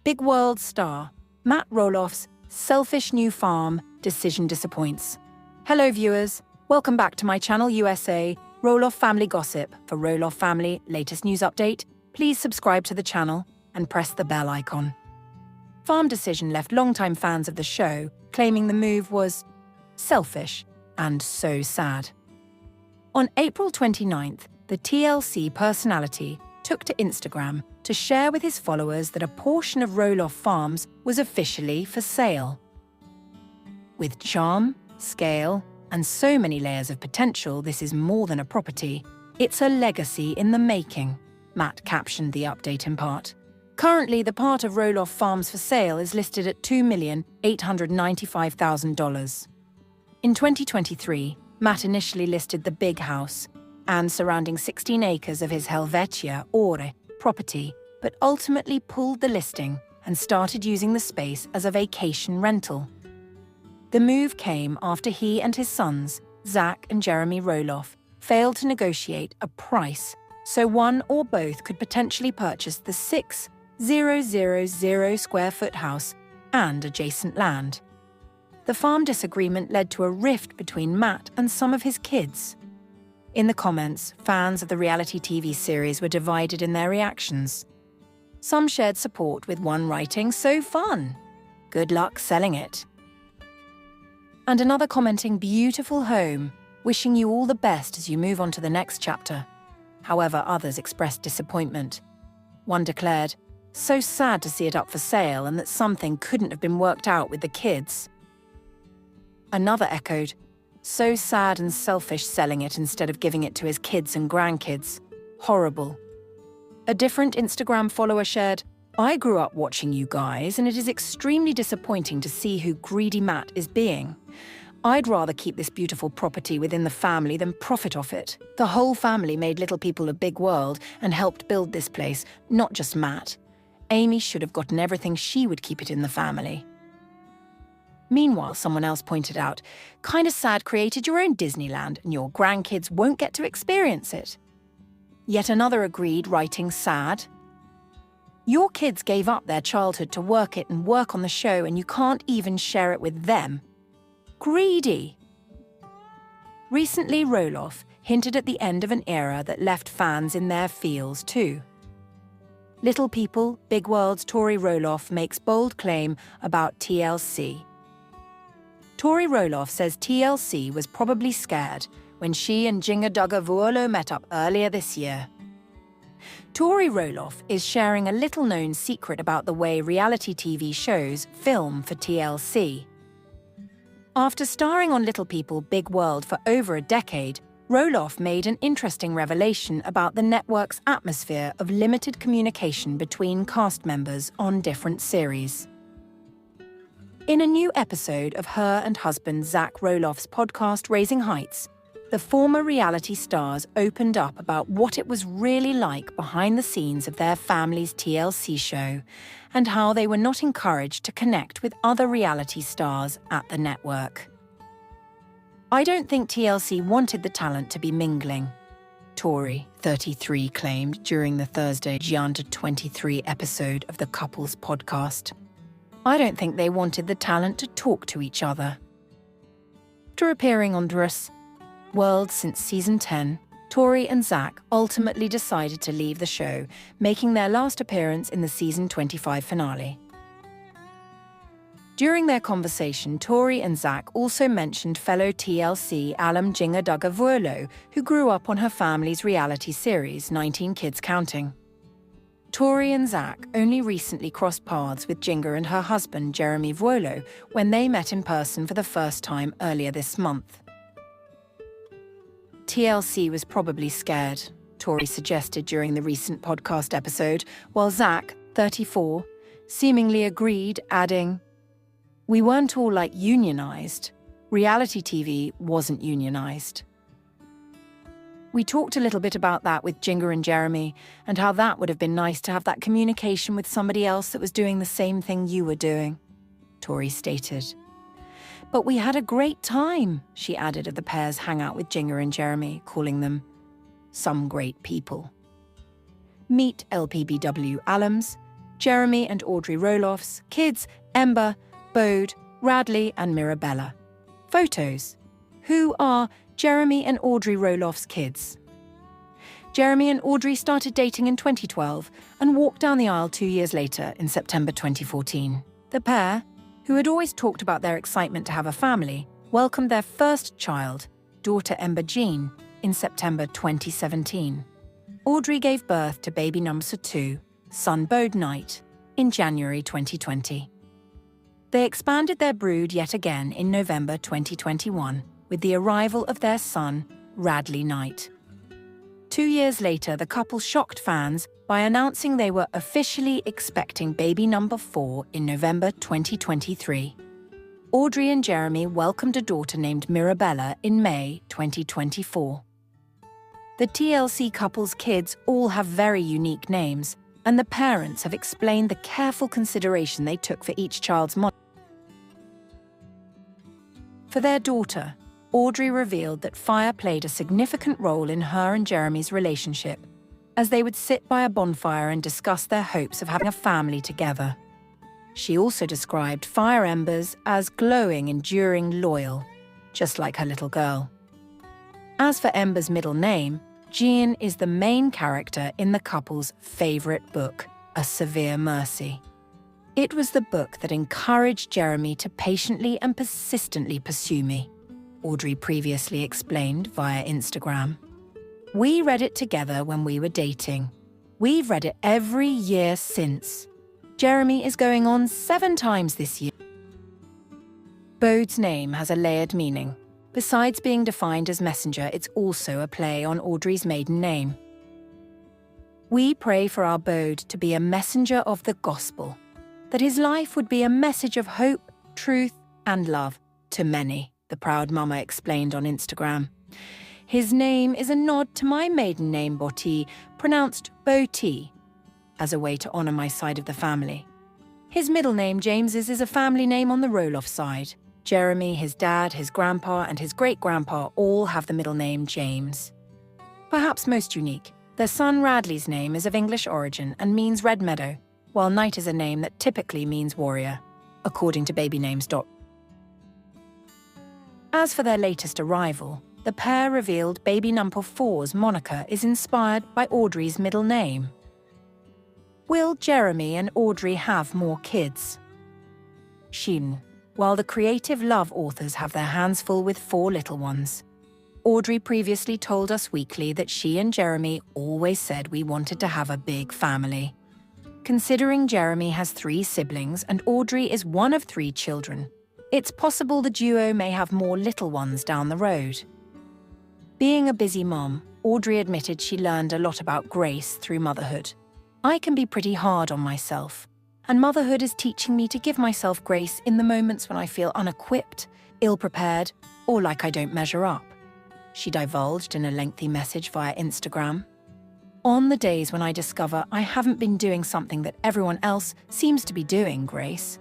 Big World star Matt Roloff's selfish new farm decision disappoints. Hello viewers, welcome back to my channel USA, Roloff Family Gossip. For Roloff Family latest news update, please subscribe to the channel and press the bell icon. Farm decision left longtime fans of the show claiming the move was selfish and so sad. On April 29th, the TLC personality took to Instagram to share with his followers that a portion of Roloff Farms was officially for sale. With charm, scale, and so many layers of potential, this is more than a property. It's a legacy in the making, Matt captioned the update in part. Currently, the part of Roloff Farms for sale is listed at $2,895,000. In 2023, Matt initially listed the big house and surrounding 16 acres of his Helvetia Ore property, but ultimately pulled the listing and started using the space as a vacation rental. The move came after he and his sons, Zach and Jeremy Roloff, failed to negotiate a price so one or both could potentially purchase the 6,000 square foot house and adjacent land. The farm disagreement led to a rift between Matt and some of his kids. In the comments, fans of the reality TV series were divided in their reactions. Some shared support, with one writing, "So fun! Good luck selling it." And another commenting, "Beautiful home, wishing you all the best as you move on to the next chapter." However, others expressed disappointment. One declared, "So sad to see it up for sale and that something couldn't have been worked out with the kids." Another echoed, "So sad and selfish selling it instead of giving it to his kids and grandkids. Horrible." A different Instagram follower shared, "I grew up watching you guys and it is extremely disappointing to see who greedy Matt is being. I'd rather keep this beautiful property within the family than profit off it. The whole family made Little People a big world and helped build this place, not just Matt. Amy should have gotten everything, she would keep it in the family." Meanwhile, someone else pointed out, "Kinda sad created your own Disneyland and your grandkids won't get to experience it." Yet another agreed, writing, "Sad. Your kids gave up their childhood to work it and work on the show and you can't even share it with them. Greedy." Recently, Roloff hinted at the end of an era that left fans in their feels too. Little People, Big World's Tori Roloff makes bold claim about TLC. Tori Roloff says TLC was probably scared when she and Jinga Vuolo met up earlier this year. Tori Roloff is sharing a little-known secret about the way reality TV shows film for TLC. After starring on Little People, Big World for over a decade, Roloff made an interesting revelation about the network's atmosphere of limited communication between cast members on different series. In a new episode of her and husband Zach Roloff's podcast Raising Heights, the former reality stars opened up about what it was really like behind the scenes of their family's TLC show and how they were not encouraged to connect with other reality stars at the network. "I don't think TLC wanted the talent to be mingling," Tori, 33, claimed during the Thursday Under 23 episode of the couple's podcast. "I don't think they wanted the talent to talk to each other." After appearing on Drus World since season 10, Tori and Zach ultimately decided to leave the show, making their last appearance in the season 25 finale. During their conversation, Tori and Zach also mentioned fellow TLC alum Jinga Vuolo, who grew up on her family's reality series, 19 Kids Counting. Tori and Zach only recently crossed paths with Jinga and her husband, Jeremy Vuolo, when they met in person for the first time earlier this month. TLC was probably scared, Tori suggested during the recent podcast episode, while Zach, 34, seemingly agreed, adding, "We weren't all like unionized. Reality TV wasn't unionized." "We talked a little bit about that with Jinga and Jeremy and how that would have been nice to have that communication with somebody else that was doing the same thing you were doing," Tori stated. "But we had a great time," she added of the pair's hangout with Jinga and Jeremy, calling them some great people. Meet LPBW alums Jeremy and Audrey Roloff's kids Ember, Bode, Radley and Mirabella. Photos. Who are Jeremy and Audrey Roloff's kids? Jeremy and Audrey started dating in 2012 and walked down the aisle 2 years later in September 2014. The pair, who had always talked about their excitement to have a family, welcomed their first child, daughter Ember Jean, in September 2017. Audrey gave birth to baby number 2, son Bode Knight, in January 2020. They expanded their brood yet again in November 2021 with the arrival of their son, Radley Knight. 2 years later, the couple shocked fans by announcing they were officially expecting baby number 4 in November 2023. Audrey and Jeremy welcomed a daughter named Mirabella in May 2024. The TLC couple's kids all have very unique names, and the parents have explained the careful consideration they took for each child's moniker. For their daughter, Audrey revealed that fire played a significant role in her and Jeremy's relationship, as they would sit by a bonfire and discuss their hopes of having a family together. She also described fire embers as glowing, enduring, loyal, just like her little girl. As for Ember's middle name, Jean is the main character in the couple's favourite book, A Severe Mercy. It was the book that encouraged Jeremy to patiently and persistently pursue me, Audrey previously explained via Instagram. We read it together when we were dating. We've read it every year since. Jeremy is going on 7 times this year. Bode's name has a layered meaning. Besides being defined as messenger, it's also a play on Audrey's maiden name. We pray for our Bode to be a messenger of the gospel, that his life would be a message of hope, truth, and love to many, the proud mama explained on Instagram. His name is a nod to my maiden name, Botti, pronounced Boti, as a way to honour my side of the family. His middle name, James's, is a family name on the Roloff side. Jeremy, his dad, his grandpa, and his great-grandpa all have the middle name James. Perhaps most unique, their son Radley's name is of English origin and means red meadow, while Knight is a name that typically means warrior, according to babynames.com. As for their latest arrival, the pair revealed baby number 4's moniker is inspired by Audrey's middle name. Will Jeremy and Audrey have more kids? Shin. While the creative love authors have their hands full with 4 little ones. Audrey previously told Us Weekly that she and Jeremy always said we wanted to have a big family. Considering Jeremy has 3 siblings and Audrey is one of 3 children, it's possible the duo may have more little ones down the road. Being a busy mom, Audrey admitted she learned a lot about grace through motherhood. I can be pretty hard on myself. And motherhood is teaching me to give myself grace in the moments when I feel unequipped, ill-prepared, or like I don't measure up, she divulged in a lengthy message via Instagram. On the days when I discover I haven't been doing something that everyone else seems to be doing, Grace.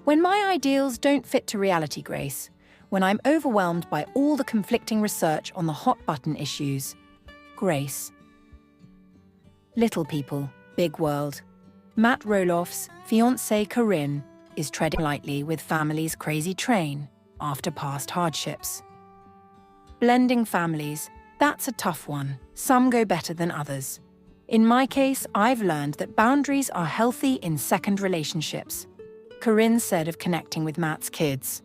When my ideals don't fit to reality, Grace. When I'm overwhelmed by all the conflicting research on the hot-button issues. Grace. Little people, big world. Matt Roloff's fiancée Corinne is treading lightly with family's crazy train after past hardships. Blending families, that's a tough one. Some go better than others. In my case, I've learned that boundaries are healthy in second relationships, Corinne said of connecting with Matt's kids.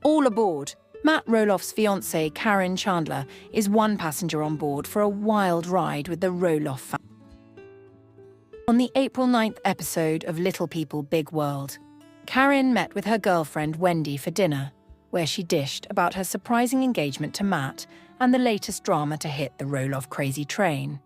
All aboard. Matt Roloff's fiancée Karen Chandler is one passenger on board for a wild ride with the Roloff family. On the April 9th episode of Little People, Big World, Karen met with her girlfriend Wendy for dinner, where she dished about her surprising engagement to Matt and the latest drama to hit the Roloff crazy train.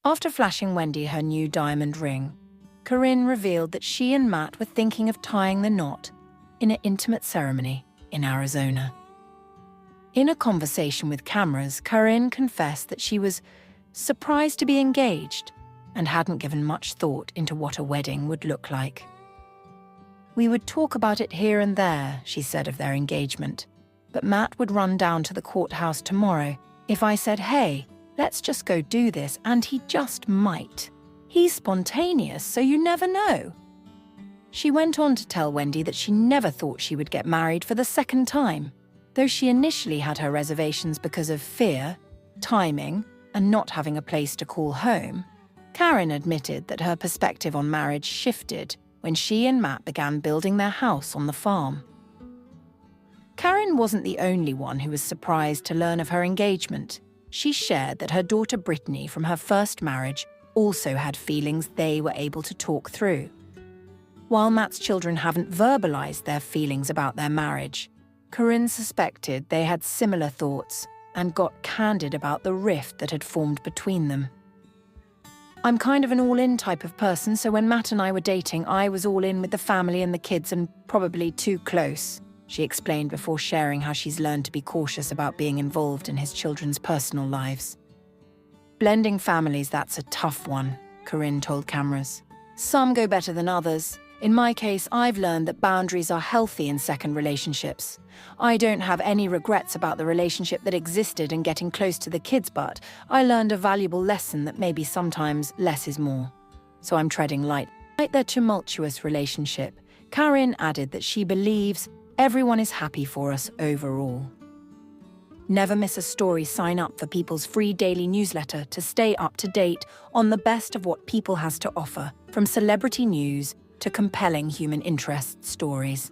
After flashing Wendy her new diamond ring, Corinne revealed that she and Matt were thinking of tying the knot in an intimate ceremony in Arizona. In a conversation with cameras, Corinne confessed that she was surprised to be engaged and hadn't given much thought into what a wedding would look like. We would talk about it here and there, she said of their engagement, but Matt would run down to the courthouse tomorrow if I said, hey, let's just go do this, and he just might. He's spontaneous, so you never know. She went on to tell Wendy that she never thought she would get married for the second time. Though she initially had her reservations because of fear, timing, and not having a place to call home, Karen admitted that her perspective on marriage shifted when she and Matt began building their house on the farm. Karen wasn't the only one who was surprised to learn of her engagement. She shared that her daughter Brittany from her first marriage also had feelings they were able to talk through. While Matt's children haven't verbalized their feelings about their marriage, Corinne suspected they had similar thoughts and got candid about the rift that had formed between them. I'm kind of an all-in type of person, so when Matt and I were dating, I was all in with the family and the kids and probably too close, she explained before sharing how she's learned to be cautious about being involved in his children's personal lives. Blending families, that's a tough one, Corinne told cameras. Some go better than others. In my case, I've learned that boundaries are healthy in second relationships. I don't have any regrets about the relationship that existed and getting close to the kids, but I learned a valuable lesson that maybe sometimes less is more. So I'm treading light. Despite their tumultuous relationship, Karen added that she believes everyone is happy for us overall. Never miss a story. Sign up for People's free daily newsletter to stay up to date on the best of what People has to offer, from celebrity news to compelling human interest stories.